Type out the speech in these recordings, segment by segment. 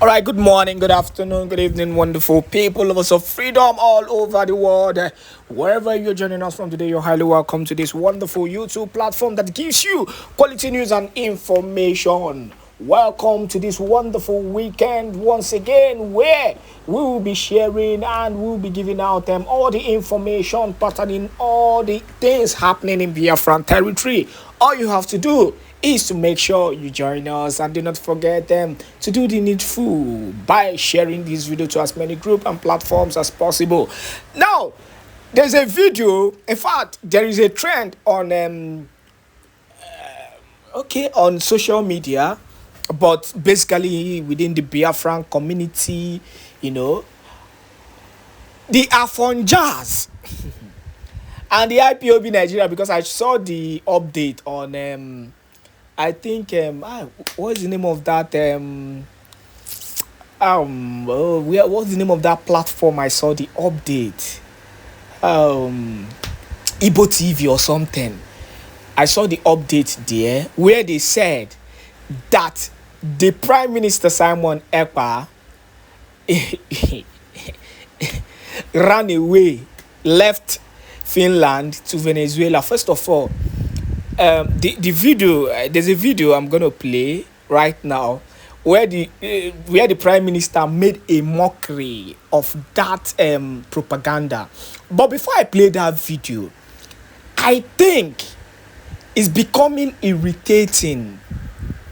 All right, good morning, good afternoon, good evening, wonderful people, lovers of freedom all over the world. Wherever you're joining us from today, you're highly welcome to this wonderful YouTube platform that gives you quality news and information. Welcome to this wonderful weekend once again, where we will be sharing and we'll be giving out all the information pertaining all the things happening in Biafran territory. All you have to do is to make sure you join us, and do not forget to do the needful by sharing this video to as many groups and platforms as possible. Now, there's a video. In fact, there is a trend on on social media, but basically within the Biafran community, the Afonjas and the IPOB Nigeria, because I saw the update on I think what's the name of that what's the name of that platform? I saw the update, Igbo TV or something. I saw the update there where they said that the Prime Minister Simon Èkpá ran away, left Finland to Venezuela. First of all, the video, there's a video I'm gonna play right now where the Prime Minister made a mockery of that propaganda. But before I play that video, I think it's becoming irritating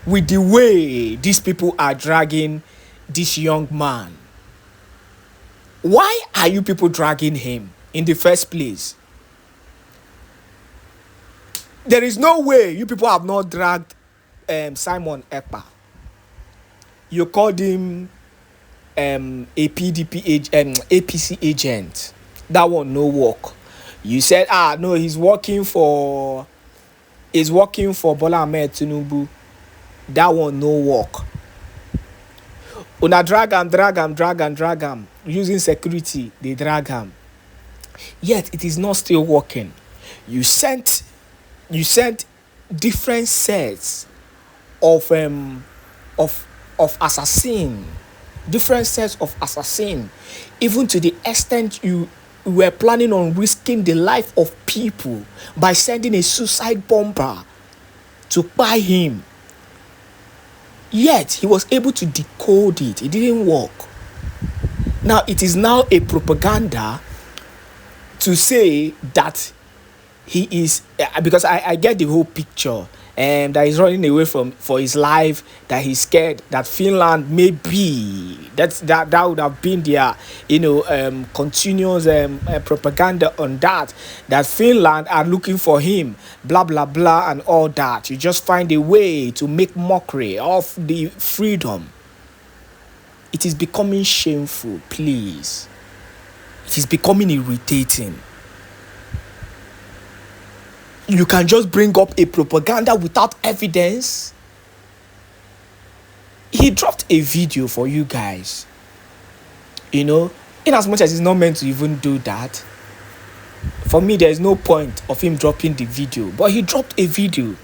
with the way these people are dragging this young man. Why are you people dragging him in the first place? There is no way you people have not dragged Simon Èkpá. You called him a APC agent. That one no work. You said, no, he's working for Bola Ahmed Tinubu. That one no work. Una drag him. Using security, they drag him. Yet it is not still working. You sent different sets of assassin, different sets of assassin, even to the extent you were planning on risking the life of people by sending a suicide bomber to buy him. Yet he was able to decode it. It didn't work. Now it is now a propaganda to say that he is, because I get the whole picture, and that he's running away for his life, that he's scared that Finland may be, that would have been their continuous propaganda on that Finland are looking for him, blah blah blah and all that. You just find a way to make mockery of the freedom. It is becoming shameful, please. It is becoming irritating. You can just bring up a propaganda without evidence. He dropped a video for you guys. In as much as it's not meant to even do that, for me, there is no point of him dropping the video. But he dropped a video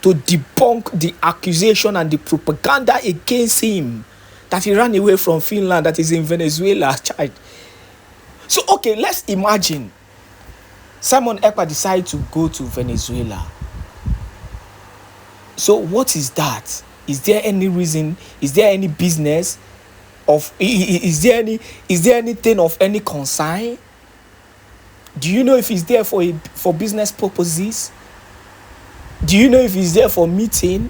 to debunk the accusation and the propaganda against him that he ran away from Finland, that is in Venezuela. So, okay, let's imagine Simon Èkpá decided to go to Venezuela. So what is that? Is there any reason? Is there any business of? Is there anything of any concern? Do you know if he's there for business purposes? Do you know if he's there for meeting?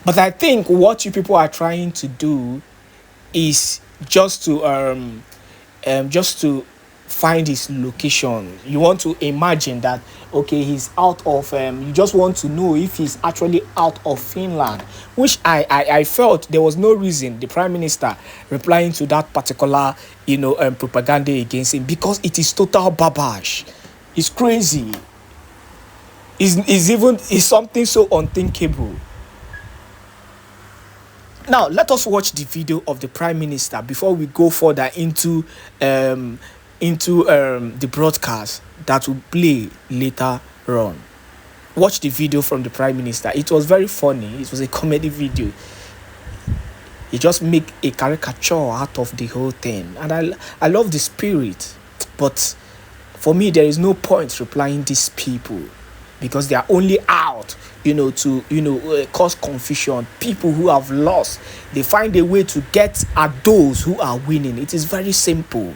But I think what you people are trying to do is just to find his location. You want to imagine that, okay, he's out of you just want to know if he's actually out of Finland, which I felt there was no reason the Prime Minister replying to that particular propaganda against him, because it is total babash. It's crazy. It's something so unthinkable. Now let us watch the video of the Prime Minister before we go further into the broadcast that will play later on. Watch the video from the Prime Minister. It was very funny. It was a comedy video. He just make a caricature out of the whole thing. And I love the spirit, but for me, there is no point replying these people because they are only out, to cause confusion. People who have lost, they find a way to get at those who are winning. It is very simple.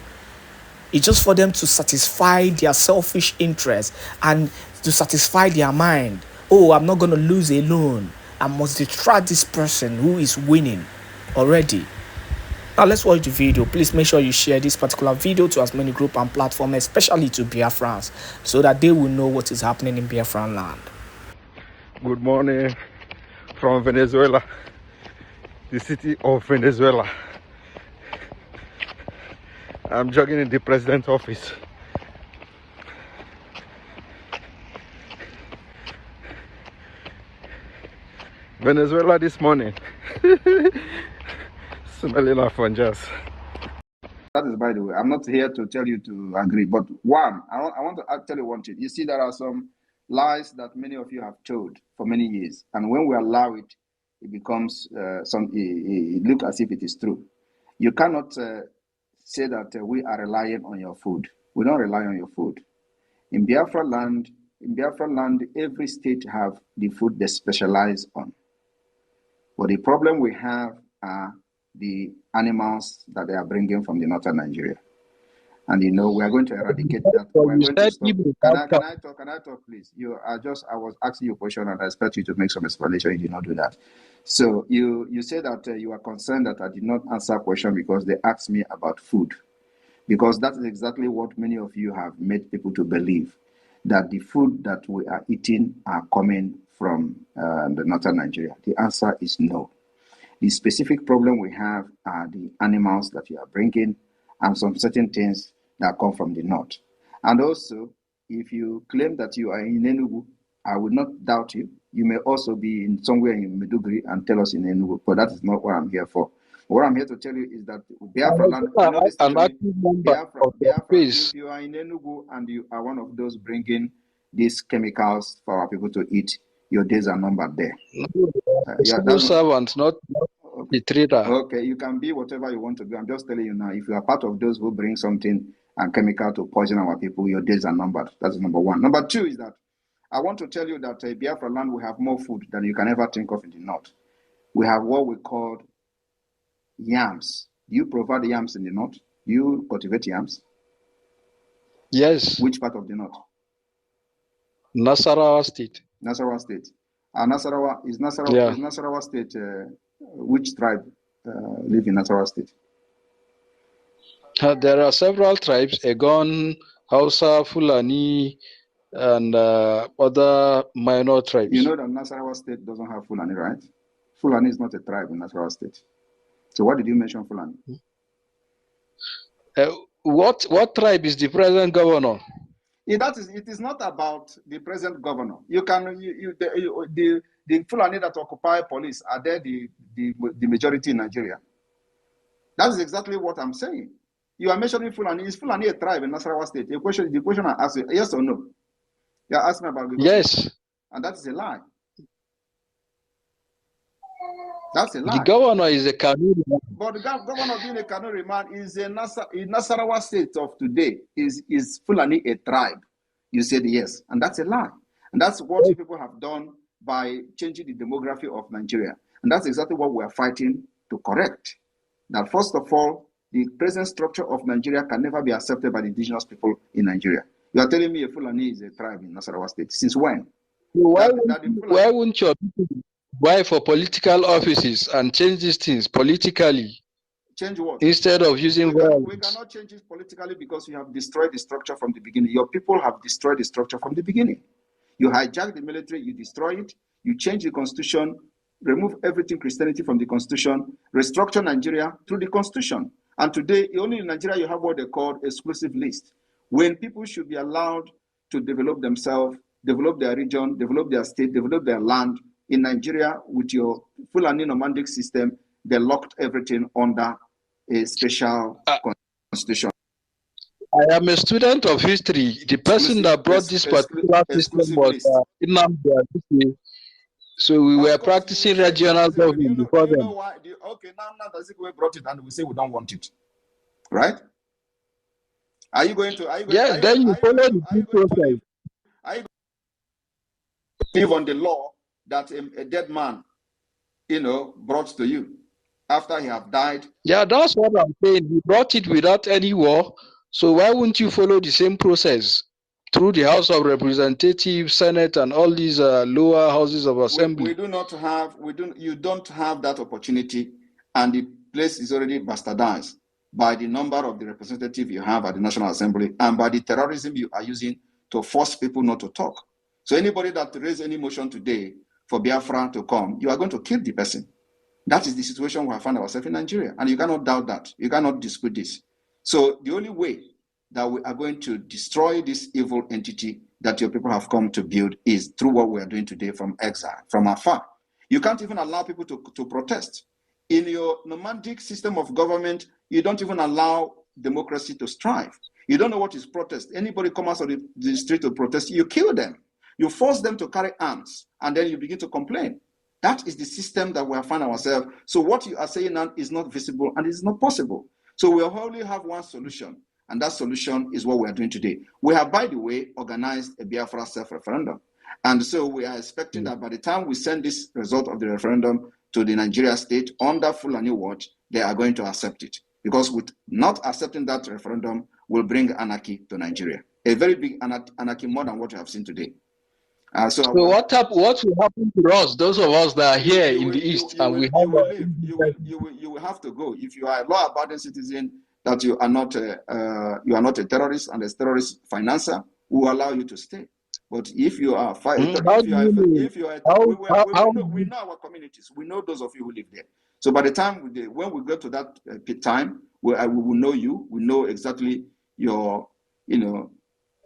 It's just for them to satisfy their selfish interest and to satisfy their mind. Oh, I'm not going to lose alone. I must distract this person who is winning already. Now let's watch the video. Please make sure you share this particular video to as many groups and platforms, especially to Biafrans, so that they will know what is happening in Biafran land. Good morning from Venezuela, the city of Venezuela. I'm jogging in the president's office. Venezuela this morning. Smelling of fungus. That is, by the way, I'm not here to tell you to agree, but one, I want to tell you one thing. You see, there are some lies that many of you have told for many years, and when we allow it, it becomes it looks as if it is true. You cannot say that we are relying on your food. We don't rely on your food. In Biafra land, every state have the food they specialize on. But the problem we have are the animals that they are bringing from the northern Nigeria. And we are going to eradicate that. We're going to stop. Can I talk, please? I was asking you a question and I expect you to make some explanation. You did not do that. So you said that you are concerned that I did not answer a question because they asked me about food. Because that is exactly what many of you have made people to believe, that the food that we are eating are coming from the northern Nigeria. The answer is no. The specific problem we have are the animals that you are bringing and some certain things that come from the north. And also, if you claim that you are in Enugu, I would not doubt you. You may also be in somewhere in Meduguri and tell us in Enugu, but that is not what I'm here for. What I'm here to tell you is that Biafra land, Biafra, if you are in Enugu and you are one of those bringing these chemicals for our people to eat, your days are numbered there. Servants, not the trader. Okay, you can be whatever you want to be. I'm just telling you now, if you are part of those who bring something and chemical to poison our people, your days are numbered. That's number one. Number two is that I want to tell you that Biafra land will have more food than you can ever think of in the north. We have what we call yams. Do you provide yams in the north? Do you cultivate yams? Yes. Which part of the north? Nasarawa State. Nasarawa State. Nasarawa State, which tribe live in Nasarawa State? There are several tribes, Egon, Hausa, Fulani, and other minor tribes. You know that Nasarawa State doesn't have Fulani, right? Fulani is not a tribe in Nasarawa State. So why did you mention Fulani? What tribe is the present governor? It is not about the present governor. You can the Fulani that occupy police are there the majority in Nigeria. That is exactly what I'm saying. You are mentioning Fulani. Is Fulani a tribe in Nasarawa State? The question I asked you, yes or no? You are asking about yes, and that is a lie. That's a lie. The governor is a Kanuri man. But the governor being a Kanuri man is in Nasarawa State of today. Is Fulani a tribe? You said yes, and that's a lie. And that's what you people have done by changing the demography of Nigeria. And that's exactly what we are fighting to correct. That first of all, the present structure of Nigeria can never be accepted by the indigenous people in Nigeria. You are telling me a Fulani is a tribe in Nasarawa State. Since when? Why wouldn't your people vie for political offices and change these things politically? Change what? Instead of using violence. We cannot change it politically because you have destroyed the structure from the beginning. Your people have destroyed the structure from the beginning. You hijack the military, you destroy it, you change the constitution, remove everything Christianity from the constitution, restructure Nigeria through the constitution. And today, only in Nigeria, you have what they call exclusive list. When people should be allowed to develop themselves, develop their region, develop their state, develop their land. In Nigeria, with your Fulani nomadic system, they locked everything under a special constitution. I am a student of history. The person that brought this particular system was Nnamdi Azikiwe. So we were Of course, you practicing will say, regional do you government know, before do you know them. why? Okay, now the Azikiwe brought it and we say we don't want it. Right? Are you going to Yes, then you follow the due process. live on the law that a dead man, brought to you after he have died? Yeah, that's what I'm saying. You brought it without any war. So why wouldn't you follow the same process through the House of Representatives, Senate, and all these lower houses of assembly? We do not have, you don't have that opportunity, and the place is already bastardized by the number of the representatives you have at the National Assembly and by the terrorism you are using to force people not to talk. So anybody that raise any motion today for Biafra to come, you are going to kill the person. That is the situation we have found ourselves in Nigeria, and you cannot doubt that. You cannot dispute this. So the only way that we are going to destroy this evil entity that your people have come to build is through what we are doing today from exile, from afar. You can't even allow people to protest. In your nomadic system of government, you don't even allow democracy to strive. You don't know what is protest. Anybody come out of the street to protest, you kill them. You force them to carry arms, and then you begin to complain. That is the system that we have found ourselves. So what you are saying now is not visible and it is not possible. So we only have one solution, and that solution is what we are doing today. We have, by the way, organized a Biafra self-referendum. And so we are expecting that by the time we send this result of the referendum to the Nigeria state under Fulani watch, they are going to accept it. Because with not accepting that referendum will bring anarchy to Nigeria. A very big anarchy, more than what you have seen today. So what will happen to us, those of us that are here in the East, and we have will leave. You will have to go. If you are a law-abiding citizen, that you are not a terrorist and a terrorist financer, we will allow you to stay. But if you are we know our communities. We know those of you who live there. So by the time when we go to that time, we will know you. We know exactly your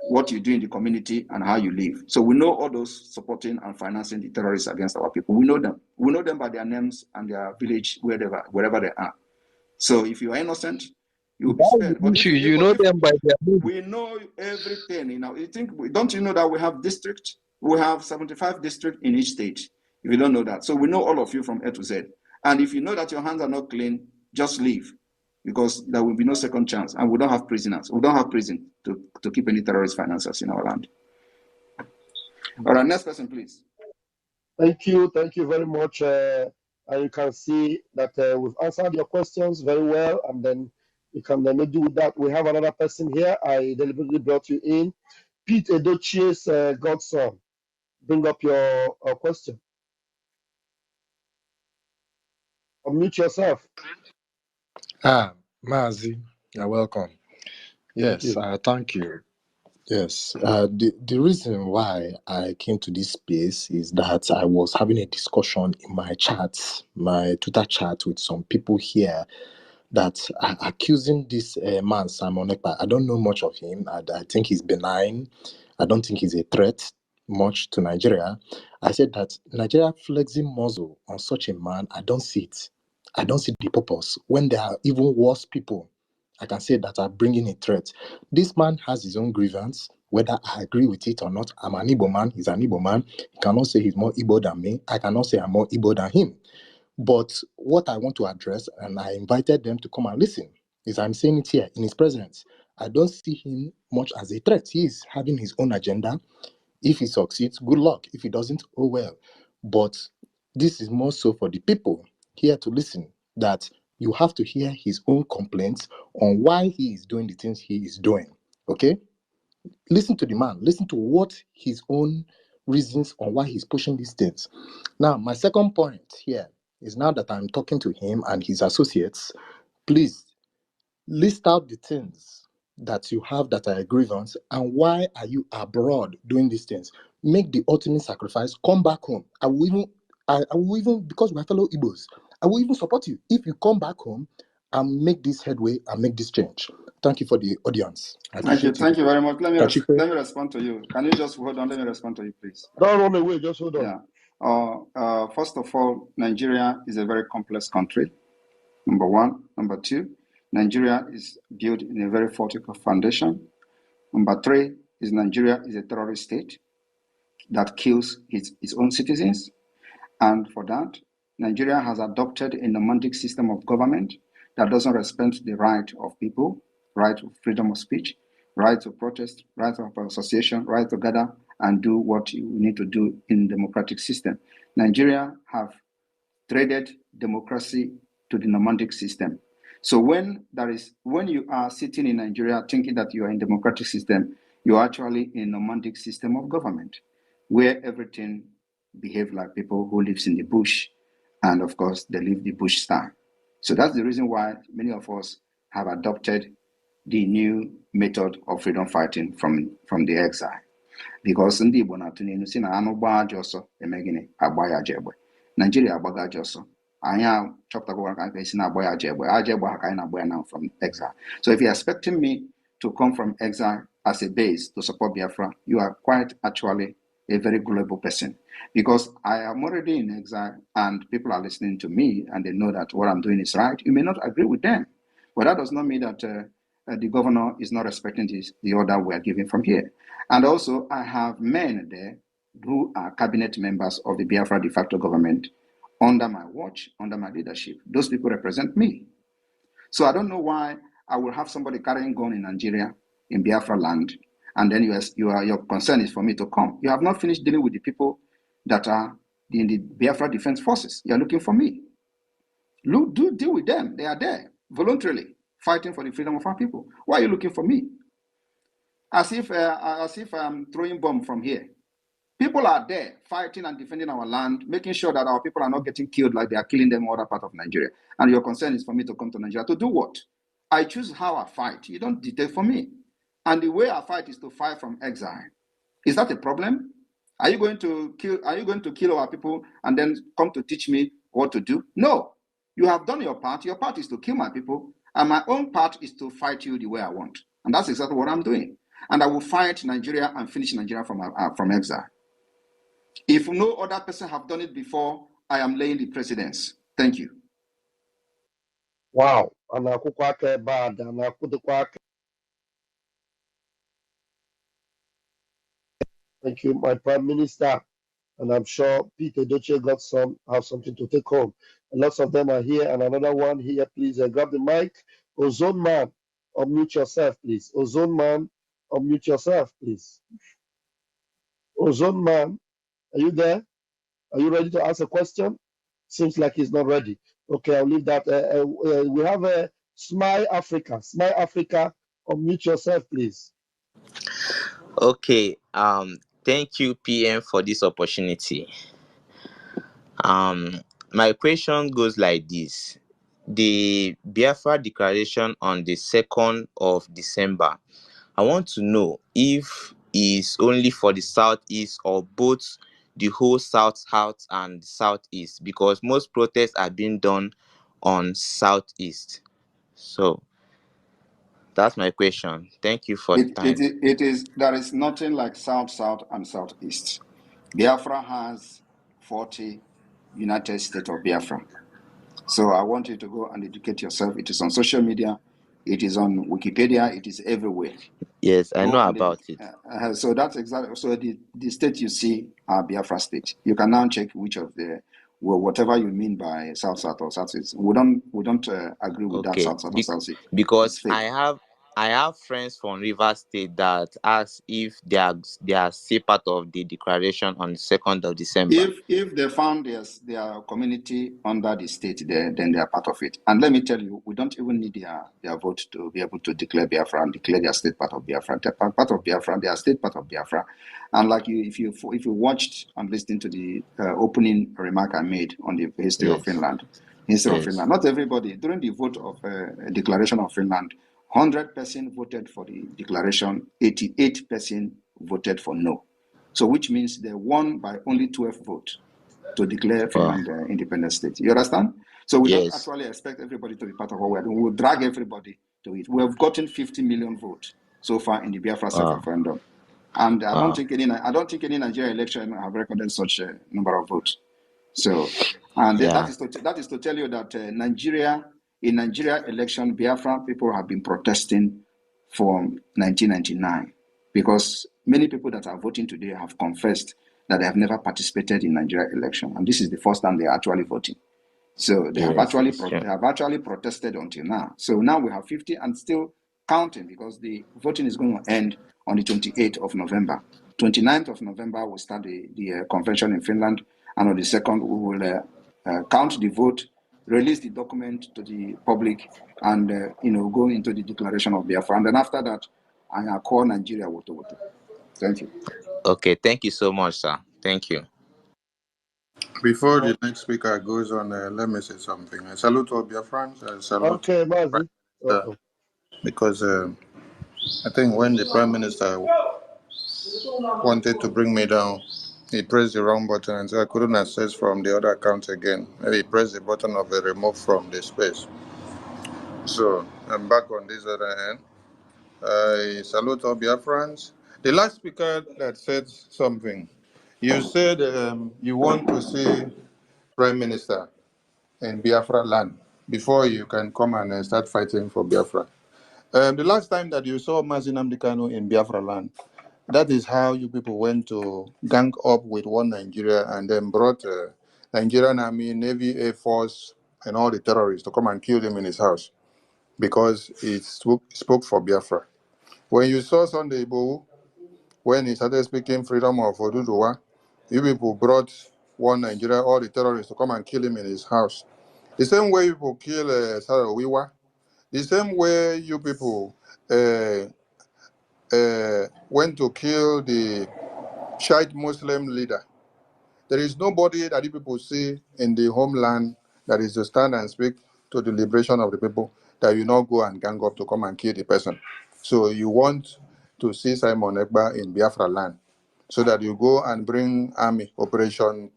what you do in the community and how you live. So we know all those supporting and financing the terrorists against our people. We know them. We know them by their names and their village, wherever they are. So if you are innocent, you will be spared. But you know them by their names. We know everything. Don't you know that we have districts? We have 75 districts in each state. If you don't know that. So we know all of you from A to Z. And if you know that your hands are not clean, just leave, because there will be no second chance. And we don't have prisoners. We don't have prison to keep any terrorist financiers in our land. All right, next person, please. Thank you very much. And you can see that we've answered your questions very well, and then you can then do with that. We have another person here. I deliberately brought you in. Pete Edochie's godson. Bring up your question. Unmute yourself. Mazi, you're welcome. Yes, thank you. Yes, the reason why I came to this space is that I was having a discussion in my Twitter chat with some people here that are accusing this man, Simon Èkpá. I don't know much of him. I think he's benign. I don't think he's a threat much to Nigeria. I said that Nigeria flexing muzzle on such a man, I don't see it. I don't see the purpose. When there are even worse people, I can say that are bringing a threat. This man has his own grievance, whether I agree with it or not. I'm an Igbo man. He's an Igbo man. He cannot say he's more Igbo than me. I cannot say I'm more Igbo than him. But what I want to address, and I invited them to come and listen, is I'm saying it here in his presence. I don't see him much as a threat. He is having his own agenda. If he succeeds, good luck. If he doesn't, oh well. But this is more so for the people here to listen, that you have to hear his own complaints on why he is doing the things he is doing. Okay? Listen to the man. Listen to what his own reasons on why he's pushing these things. Now, my second point here is, now that I'm talking to him and his associates, please list out the things that you have that are a grievance and why are you abroad doing these things. Make the ultimate sacrifice. Come back home. I will even, because we're fellow Igbos, I will even support you if you come back home and make this headway and make this change. Thank you for the audience. Thank you very much. Let me respond to you. Can you just hold on? Let me respond to you, please. Don't run away. Just hold on. Yeah. First of all, Nigeria is a very complex country. Number one. Number two, Nigeria is built in a very fortified foundation. Number three is Nigeria is a terrorist state that kills its own citizens. And for that, Nigeria has adopted a nomadic system of government that doesn't respect the right of people, right to freedom of speech, right to protest, right of association, right to gather and do what you need to do in democratic system. Nigeria have traded democracy to the nomadic system. So when you are sitting in Nigeria thinking that you are in democratic system, you are actually in a nomadic system of government, where everything behave like people who lives in the bush, and of course they live the bush style. So that's the reason why many of us have adopted the new method of freedom fighting from the exile. Because ndị Igbo na-atụ n'elu si na anụ gbaa ajọ ọsọ eme gịnị agba ya ajọ egbe. Nigeria agbaga ajọ ọsọ. Anyị achọpụtakwara ka anyị si na-agba ya ajọ egbe ha ka anyị na-agba ya now from exile. So if you're expecting me to come from exile as a base to support Biafra, you are quite actually a very gullible person, because I am already in exile and people are listening to me and they know that what I'm doing is right. You may not agree with them, but that does not mean that the governor is not respecting the order we are giving from here. And also, I have men there who are cabinet members of the Biafra de facto government under my watch, under my leadership. Those people represent me. So I don't know why I will have somebody carrying gun in Nigeria, in Biafra land, and then your concern is for me to come. You have not finished dealing with the people that are in the Biafra Defense Forces. You are looking for me. Do deal with them. They are there voluntarily fighting for the freedom of our people. Why are you looking for me? As if I'm throwing bomb from here. People are there fighting and defending our land, making sure that our people are not getting killed like they are killing them in other part of Nigeria. And your concern is for me to come to Nigeria to do what? I choose how I fight. You don't dictate for me. And the way I fight is to fight from exile. Is that a problem? Are you going to kill our people and then come to teach me what to do? No. You have done your part. Your part is to kill my people, and my own part is to fight you the way I want. And that's exactly what I'm doing. And I will fight Nigeria and finish Nigeria from exile. If no other person have done it before, I am laying the precedence. Thank you. Wow. Thank you, my Prime Minister. And I'm sure Peter Doce have something to take home. And lots of them are here. And another one here, please grab the mic. Ozone Man, unmute yourself, please. Ozone Man, unmute yourself, please. Ozone Man, are you there? Are you ready to ask a question? Seems like he's not ready. Okay, I'll leave that. We have a Smile Africa. Smile Africa, unmute yourself, please. Okay. Thank you, PM, for this opportunity. My question goes like this: the Biafra declaration on the 2nd of December. I want to know if it's only for the southeast or both the whole south and southeast, because most protests are being done on southeast. So that's my question. Thank you for the time. There is nothing like south, and southeast. Biafra has 40 United States of Biafra. So I want you to go and educate yourself. It is on social media. It is on Wikipedia. It is everywhere. Yes, I know about it. So that's exactly, so the state you see are Biafra state. You can now check which of whatever you mean by south or southeast. We don't agree with that south or southeast. Because I have friends from Rivers State that ask if they are still part of the declaration on the 2nd of December. If they found their community under the state there, then they are part of it. And let me tell you, we don't even need their vote to be able to declare Biafra and declare their state part of Biafra. They're part of Biafra, their state part of Biafra. And like if you watched and listened to the opening remark I made on the history of Finland, not everybody, during the vote of declaration of Finland, 100% voted for the declaration, 88% voted for no. So which means they won by only 12 votes to declare Finland independent state. You understand? So we don't actually expect everybody to be part of what we're doing. We'll drag everybody to it. We have gotten 50 million votes so far in the Biafra self-referendum. And I don't think any Nigerian election have recorded such a number of votes. So, and that is to tell you that in Nigeria election, Biafra people have been protesting from 1999, because many people that are voting today have confessed that they have never participated in Nigeria election, and this is the first time they are actually voting. So they have Yes, actually it's true. they have actually protested until now. So now we have 50 and still counting, because the voting is going to end on the 28th of November. 29th of November will start the convention in Finland, and on the 2nd we will count the vote, release the document to the public, and go into the declaration of Biafra. And then after that, I call Nigeria Woto Woto. Thank you. Okay, thank you so much, sir. Thank you. Before the next speaker goes on, let me say something. I salute all Biafrans. I salute Okay, Prime Mazi. Minister, Welcome. because I think when the Prime Minister wanted to bring me down, he pressed the wrong button, and so I couldn't access from the other account again. Maybe he pressed the button of the remove from the space. So I'm back on this other end. I salute all Biafrans. The last speaker that said something, you said you want to see Prime Minister in Biafra land before you can come and start fighting for Biafra. The last time that you saw Mazi Nnamdi Kanu in Biafra land, that is how you people went to gang up with one Nigeria and then brought Nigerian Army, Navy, Air Force, and all the terrorists to come and kill him in his house because he spoke for Biafra. When you saw Sunday Igboho, when he started speaking freedom of Oduduwa, you people brought one Nigeria, all the terrorists to come and kill him in his house. The same way you people kill Sarah Wiwa, the same way you people went to kill the Shiite Muslim leader. There is nobody that you people see in the homeland that is to stand and speak to the liberation of the people that you not go and gang up to come and kill the person. So you want to see Simon Ekpa in Biafra land so that you go and bring army operation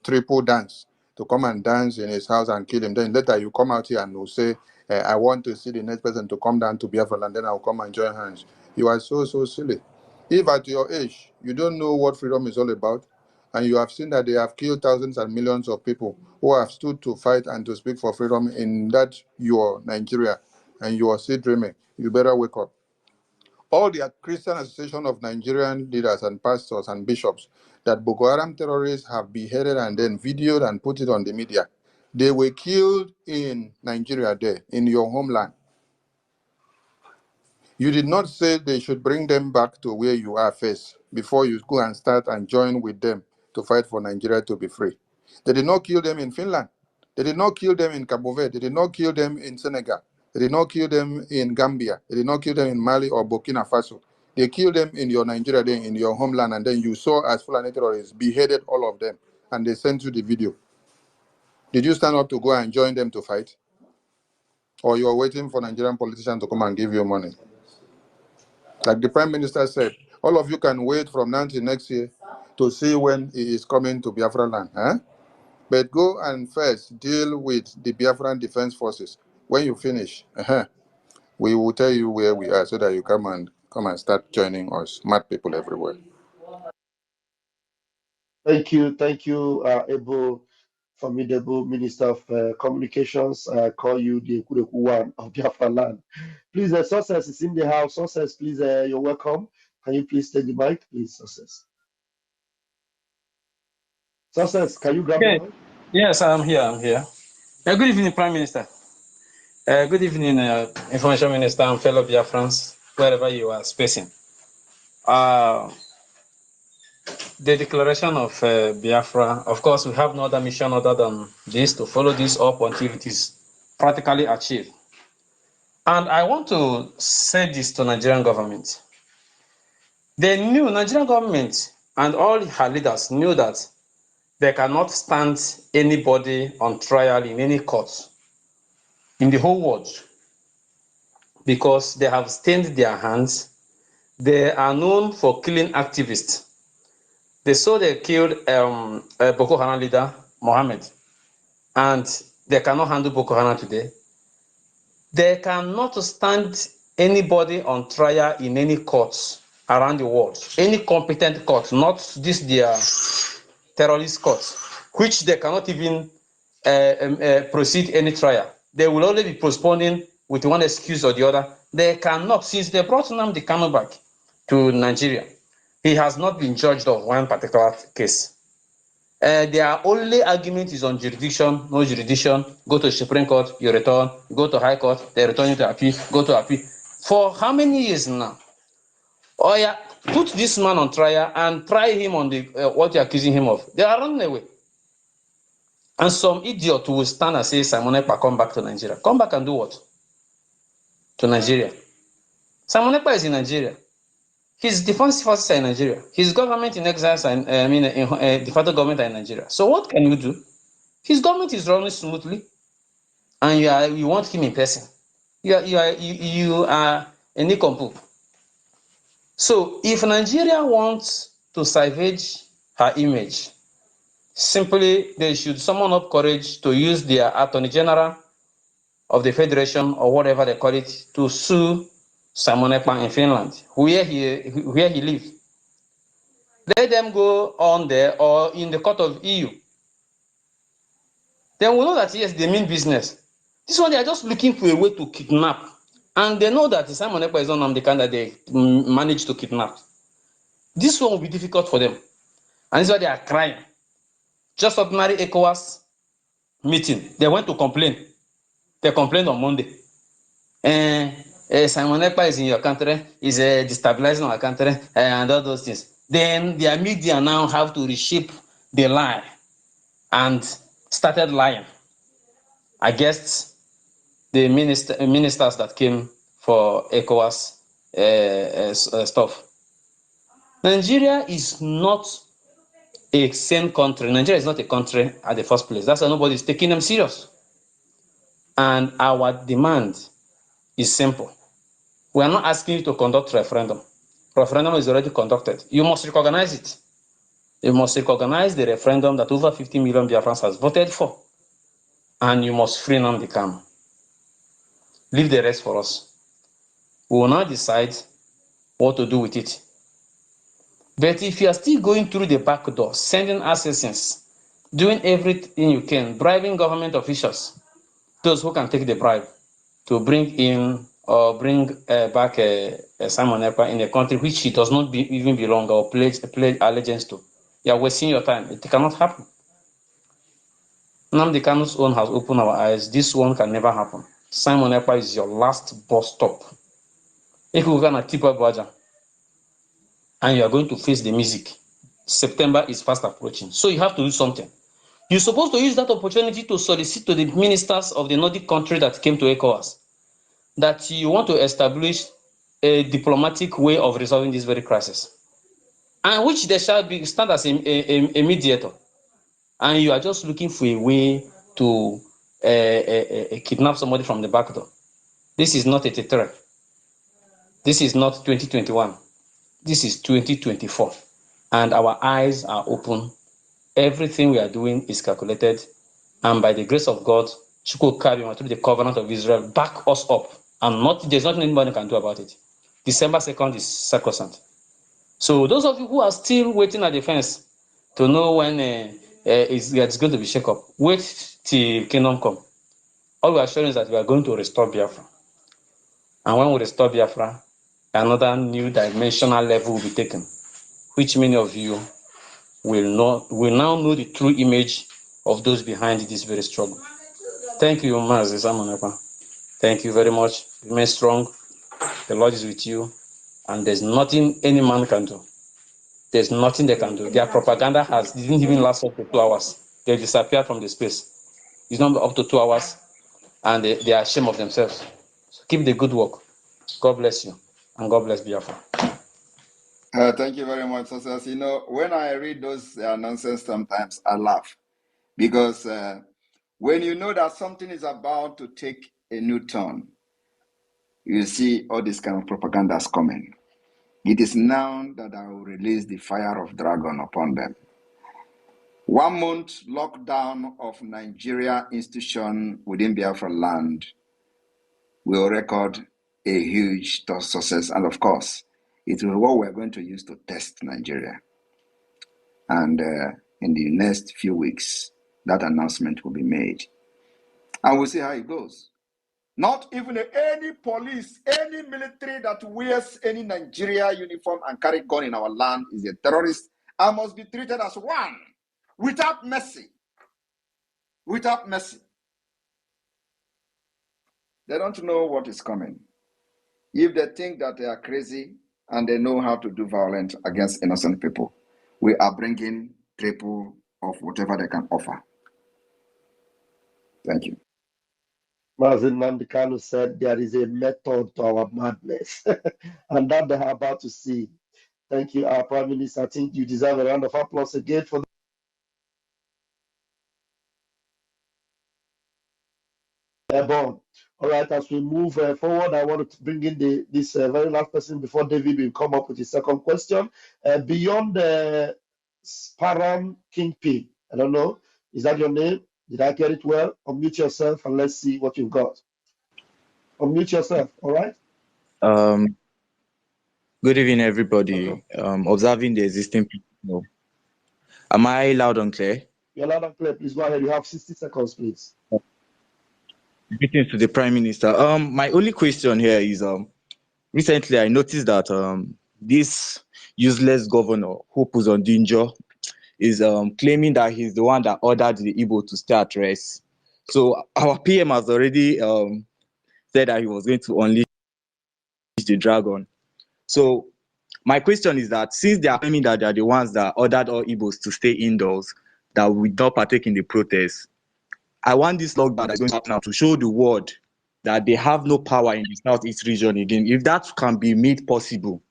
triple dance to come and dance in his house and kill him. Then later you come out here and will say, I want to see the next person to come down to Biafra land, then I'll come and join hands. You are so silly. If at your age you don't know what freedom is all about, and you have seen that they have killed thousands and millions of people who have stood to fight and to speak for freedom in that your Nigeria, and you are still dreaming, you better wake up. All the Christian Association of Nigerian leaders and pastors and bishops that Boko Haram terrorists have beheaded and then videoed and put it on the media, they were killed in Nigeria there, in your homeland. You did not say they should bring them back to where you are first before you go and start and join with them to fight for Nigeria to be free. They did not kill them in Finland. They did not kill them in Cabo Verde. They did not kill them in Senegal. They did not kill them in Gambia. They did not kill them in Mali or Burkina Faso. They killed them in your Nigeria, then in your homeland, and then you saw as Fulani terrorists beheaded all of them, and they sent you the video. Did you stand up to go and join them to fight? Or you are waiting for Nigerian politicians to come and give you money? Like the Prime Minister said, all of you can wait from now till next year to see when he is coming to Biafra land. Huh? But go and first deal with the Biafran Defense Forces. When you finish, we will tell you where we are so that you come and start joining us. Smart people everywhere. Thank you, Able, formidable Minister of Communications. I call you the Kudeku one of Biafra land. Please, Success is in the house. Success, please, you're welcome. Can you please take the mic, please, Success? Success, can you grab the Okay. mic? Yes, I'm here. Good evening, Prime Minister. Good evening, Information Minister and fellow Biafrans, wherever you are spacing. The declaration of Biafra, of course, we have no other mission other than this, to follow this up until it is practically achieved. And I want to say this to Nigerian government. Nigerian government and all her leaders knew that they cannot stand anybody on trial in any court in the whole world, because they have stained their hands. They are known for killing activists. They killed Boko Haram leader Mohammed, and they cannot handle Boko Haram today. They cannot stand anybody on trial in any courts around the world, any competent court, not this their terrorist court, which they cannot even proceed any trial. They will only be postponing with one excuse or the other. They cannot, since they brought Nnamdi Kanu back to Nigeria, He has not been judged of one particular case. Their only argument is on jurisdiction, no jurisdiction. Go to Supreme Court, you return. Go to High Court, they return you to appeal. Go to appeal. For how many years now? Oh yeah, put this man on trial and try him on the what you're accusing him of. They are running away. And some idiot will stand and say, Simon Ekpa, come back to Nigeria. Come back and do what? To Nigeria. Simon Ekpa is in Nigeria. His defense forces are in Nigeria. His government in exile, de facto government are in Nigeria. So what can you do? His government is running smoothly, and you want him in person. You are a nincompoop. So if Nigeria wants to salvage her image, simply they should summon up courage to use their Attorney General of the Federation or whatever they call it to sue Simon Ekpa in Finland, where he lives. Let them go on there or in the court of EU. Then we know that yes, they mean business. This one, they are just looking for a way to kidnap. And they know that Simon Ekpa is not on the kind that they managed to kidnap. This one will be difficult for them. And this is why they are crying. Just ordinary ECOWAS meeting. They went to complain. They complained on Monday. Simon Ekpa is in your country, is destabilizing our country, and all those things. Then their media now have to reshape the lie and started lying against the ministers that came for ECOWAS stuff. Nigeria is not a sane country. Nigeria is not a country at the first place. That's why nobody is taking them serious. And our demand is simple. We are not asking you to conduct referendum. Referendum is already conducted. You must recognize it. You must recognize the referendum that over 50 million Biafrans has voted for. And you must free Nnamdi Kanu. Leave the rest for us. We will now decide what to do with it. But if you are still going through the back door, sending assassins, doing everything you can, bribing government officials, those who can take the bribe to bring in or bring back Simon Ekpa in a country which he does not even belong or pledge allegiance to, you are wasting your time. It cannot happen. Nnamdi Kanu's own has opened our eyes. This one can never happen. Simon Ekpa is your last bus stop. If you can keep up Baja, and you are going to face the music, September is fast approaching. So you have to do something. You're supposed to use that opportunity to solicit to the ministers of the Nordic country that came to ECOWAS that you want to establish a diplomatic way of resolving this very crisis, and which they shall be stand as a mediator. And you are just looking for a way to kidnap somebody from the back door. This is not 83. This is not 2021. This is 2024. And our eyes are open. Everything we are doing is calculated. And by the grace of God, Chukwu Kabima, through the covenant of Israel, back us up. And there's nothing anybody can do about it. December 2nd is sacrosanct. So those of you who are still waiting at the fence to know when it's going to be shake up, wait till kingdom come. All we are showing is that we are going to restore Biafra. And when we restore Biafra, another new dimensional level will be taken, which many of you will now know the true image of those behind this very struggle. Thank you, Mazi Simon Ekpa. Thank you very much. Remain strong. The Lord is with you. And there's nothing any man can do. There's nothing they can do. Their propaganda didn't even last up to 2 hours. They disappeared from the space. It's not up to 2 hours, and they are ashamed of themselves. So keep the good work. God bless you, and God bless Biafra. Thank you very much, Sosas. You know, when I read those nonsense, sometimes I laugh because when you know that something is about to take a new turn, you see all this kind of propaganda is coming. It is now that I will release the fire of dragon upon them. 1 month lockdown of Nigeria institution within Biafra land will record a huge success. And of course, it will be what we're going to use to test Nigeria. And in the next few weeks, that announcement will be made. And we'll see how it goes. Not even any police, any military that wears any Nigeria uniform and carry gun in our land is a terrorist and must be treated as one, without mercy. Without mercy. They don't know what is coming. If they think that they are crazy and they know how to do violence against innocent people, we are bringing triple of whatever they can offer. Thank you. Mazin Nandikanu said there is a method to our madness, and that they are about to see. Thank you, our Prime Minister. I think you deserve a round of applause again for Bon. All right, as we move forward, I want to bring in this very last person before David will come up with his second question. Beyond the Sparam Kingpin, I don't know, is that your name? Did I get it well? Unmute yourself and let's see what you've got. Unmute yourself, all right? Good evening, everybody. Observing the existing people. Am I loud and clear? You're loud and clear. Please go ahead. You have 60 seconds, please. Greetings to the Prime Minister. My only question here is recently I noticed that this useless governor, Hope Uzodinma, is claiming that he's the one that ordered the Igbo to stay at rest. So our PM has already said that he was going to unleash the dragon. So my question is that since they are claiming that they are the ones that ordered all Igbos to stay indoors, that we don't partake in the protests, I want this lockdown that's going to happen now to show the world that they have no power in the Southeast region again. If that can be made possible,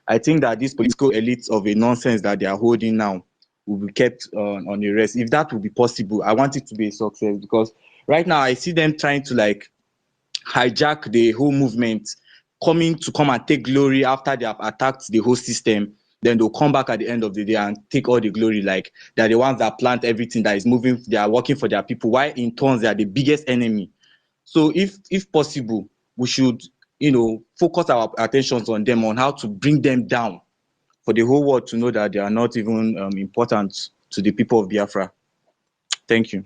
I think that these political elites of a nonsense that they are holding now will be kept on a rest. If that will be possible, I want it to be a success, because right now I see them trying to like hijack the whole movement, come and take glory after they have attacked the whole system. Then they'll come back at the end of the day and take all the glory, like they're the ones that plant everything that is moving, they are working for their people, while in turns they are the biggest enemy. So if possible, we should, focus our attentions on them, on how to bring them down for the whole world to know that they are not even important to the people of Biafra. Thank you.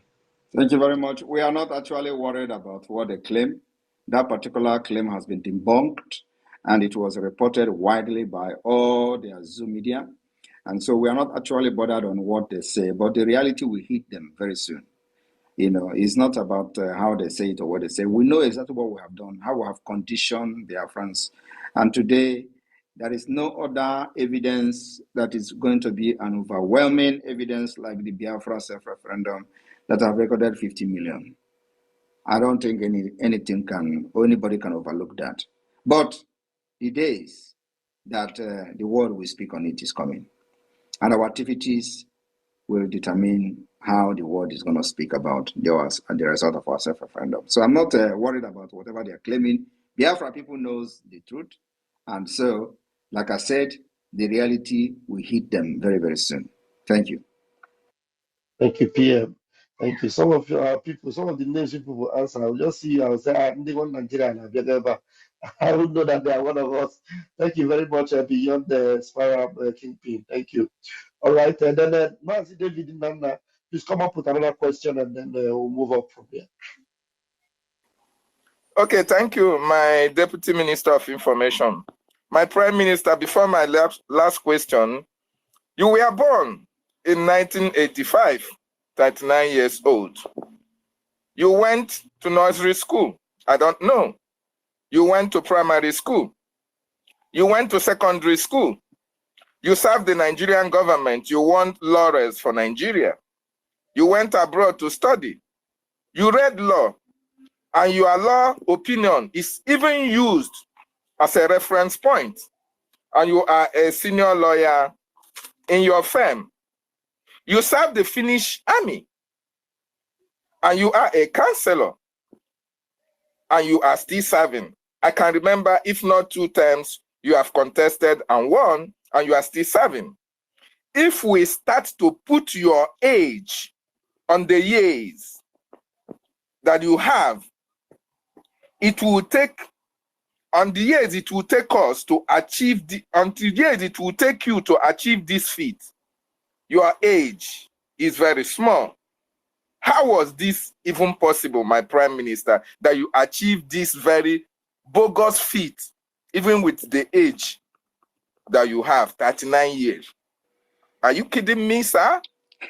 Thank you very much. We are not actually worried about what they claim. That particular claim has been debunked, and it was reported widely by all their Zoom media. And so we are not actually bothered on what they say, but the reality will hit them very soon. It's not about how they say it or what they say. We know exactly what we have done, how we have conditioned their friends. And today, there is no other evidence that is going to be an overwhelming evidence like the Biafra self-referendum that have recorded 50 million. I don't think anything can, or anybody can overlook that. But the days that the world will speak on it is coming. And our activities will determine how the world is going to speak about the result of our self-referendum. So I'm not worried about whatever they're claiming. Biafra people knows the truth. And so, like I said, the reality will hit them very, very soon. Thank you. Thank you, PM. Thank you. Some of people, some of the names people will answer. I'll just see you. I'll say, I'm the one Nigerian. I will know that they are one of us. Thank you very much. Beyond the Spiral Kingpin. Thank you. All right. And then, Mazi David Nana, please come up with another question and then we'll move up from there. Okay, thank you, my Deputy Minister of Information. My Prime Minister, before my last question, you were born in 1985, 39 years old. You went to nursery school. I don't know. You went to primary school. You went to secondary school. You served the Nigerian government. You won laurels for Nigeria. You went abroad to study. You read law. And your law opinion is even used as a reference point. And you are a senior lawyer in your firm. You serve the Finnish army. And you are a counselor. And you are still serving. I can remember, if not 2 terms, you have contested and won, and you are still serving. If we start to put your age on the years that you have, it will take, on the years it will take us to achieve, until years it will take you to achieve this feat. Your age is very small. How was this even possible, my Prime Minister, that you achieved this very bogus feat, even with the age that you have, 39 years? Are you kidding me, sir?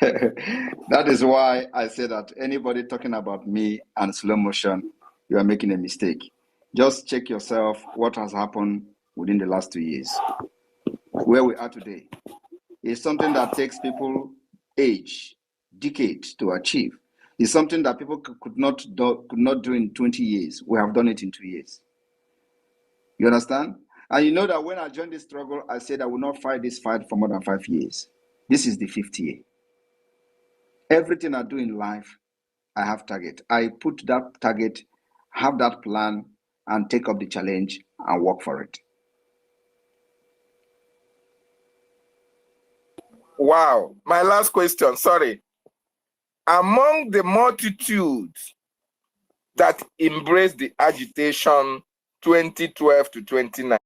That is why I say that anybody talking about me and slow motion, you are making a mistake. Just check yourself what has happened within the last 2 years. Where we are today is something that takes people age, decades to achieve. It's something that people could not do in 20 years. We have done it in 2 years. You understand? And you know that when I joined this struggle, I said I will not fight this fight for more than 5 years. This is the 5th year. Everything I do in life, I have target. I put that target, have that plan, and take up the challenge and work for it. Wow. My last question, sorry. Among the multitudes that embraced the agitation 2012 to 2019,